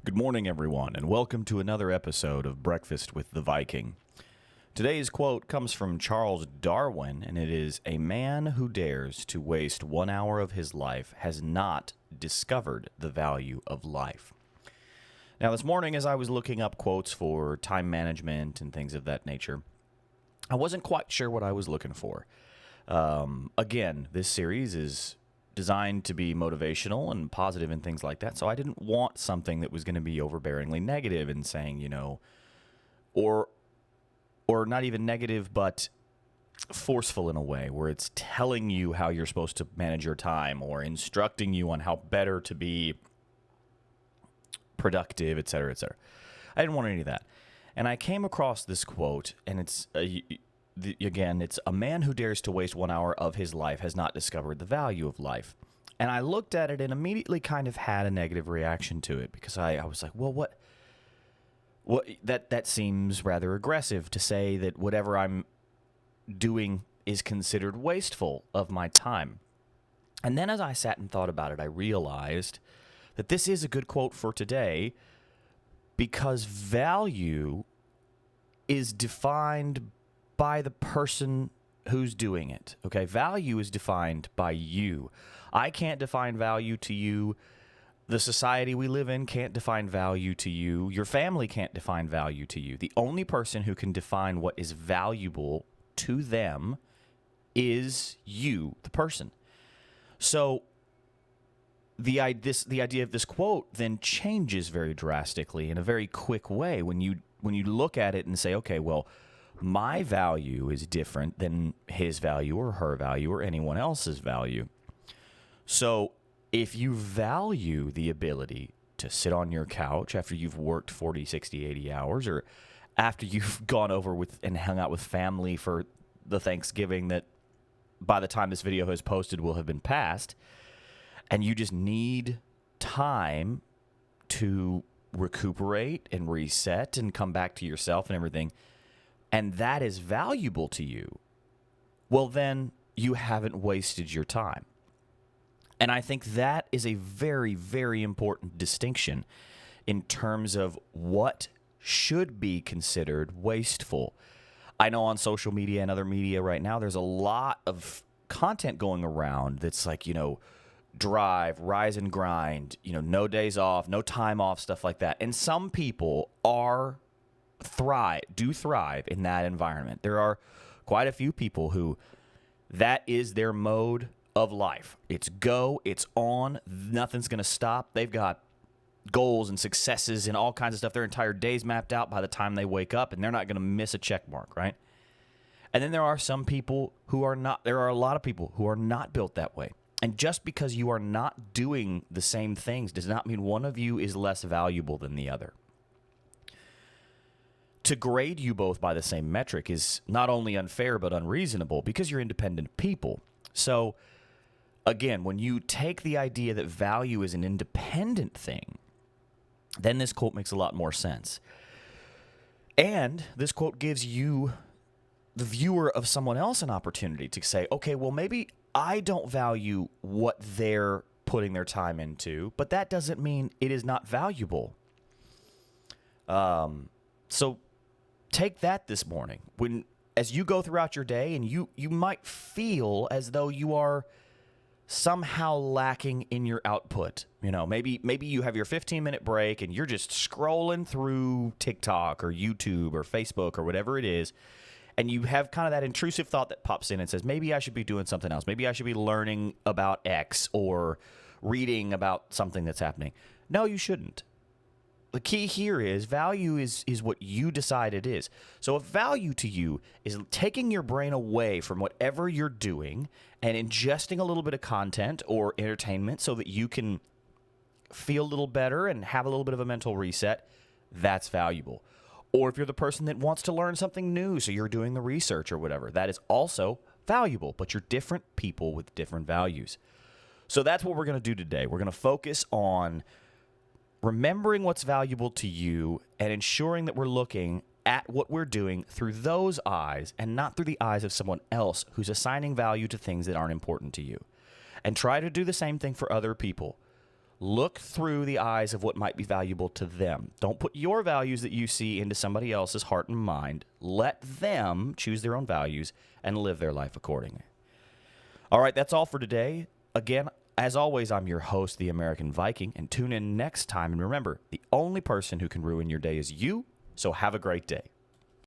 Good morning, everyone, and welcome to another episode of Breakfast with the Viking. Today's quote comes from Charles Darwin, and it is, "A man who dares to waste 1 hour of his life has not discovered the value of life." Now, this morning, as I was looking up quotes for time management and things of that nature, I wasn't quite sure what I was looking for. Again, this series is designed to be motivational and positive and things like that. So I didn't want something that was going to be overbearingly negative and saying, or not even negative, but forceful in a way where it's telling you how you're supposed to manage your time or instructing you on how better to be productive, et cetera, et cetera. I didn't want any of that. And I came across this quote, and it's a man who dares to waste 1 hour of his life has not discovered the value of life. And I looked at it and immediately kind of had a negative reaction to it because I was like, well, what that seems rather aggressive to say that whatever I'm doing is considered wasteful of my time. And then as I sat and thought about it, I realized that this is a good quote for today because value is defined by the person who's doing it. Okay, value is defined by you. I can't define value to you. The society we live in can't define value to you. Your family can't define value to you. The only person who can define what is valuable to them is you, the person. So the idea of this quote then changes very drastically in a very quick way when you look at it and say, okay, well, my value is different than his value or her value or anyone else's value. So if you value the ability to sit on your couch after you've worked 40, 60, 80 hours, or after you've gone over with and hung out with family for the Thanksgiving that by the time this video has posted will have been past, and you just need time to recuperate and reset and come back to yourself and everything, and that is valuable to you, well, then you haven't wasted your time. And I think that is a very, very important distinction in terms of what should be considered wasteful. I know on social media and other media right now, there's a lot of content going around that's like, drive, rise and grind, no days off, no time off, stuff like that. And some people do thrive in that environment. There are quite a few people who that is their mode of life. It's go, it's on, nothing's going to stop. They've got goals and successes and all kinds of stuff. Their entire day's mapped out by the time they wake up, and they're not going to miss a check mark, right? And then there are some people who are not, there are a lot of people who are not built that way. And just because you are not doing the same things does not mean one of you is less valuable than the other. To grade you both by the same metric is not only unfair but unreasonable because you're independent people. So, again, when you take the idea that value is an independent thing, then this quote makes a lot more sense. And this quote gives you, the viewer of someone else, an opportunity to say, okay, well, maybe I don't value what they're putting their time into, but that doesn't mean it is not valuable. So take that this morning. As you go throughout your day, and you might feel as though you are somehow lacking in your output. Maybe you have your 15-minute break and you're just scrolling through TikTok or YouTube or Facebook or whatever it is, and you have kind of that intrusive thought that pops in and says, maybe I should be doing something else. Maybe I should be learning about X or reading about something that's happening. No, you shouldn't. The key here is value is what you decide it is. So if value to you is taking your brain away from whatever you're doing and ingesting a little bit of content or entertainment so that you can feel a little better and have a little bit of a mental reset, that's valuable. Or if you're the person that wants to learn something new, so you're doing the research or whatever, that is also valuable, but you're different people with different values. So that's what we're going to do today. We're going to focus on remembering what's valuable to you and ensuring that we're looking at what we're doing through those eyes and not through the eyes of someone else who's assigning value to things that aren't important to you. And try to do the same thing for other people. Look through the eyes of what might be valuable to them. Don't put your values that you see into somebody else's heart and mind. Let them choose their own values and live their life accordingly. All right, that's all for today. Again, as always, I'm your host, the American Viking, and tune in next time. And remember, the only person who can ruin your day is you, so have a great day.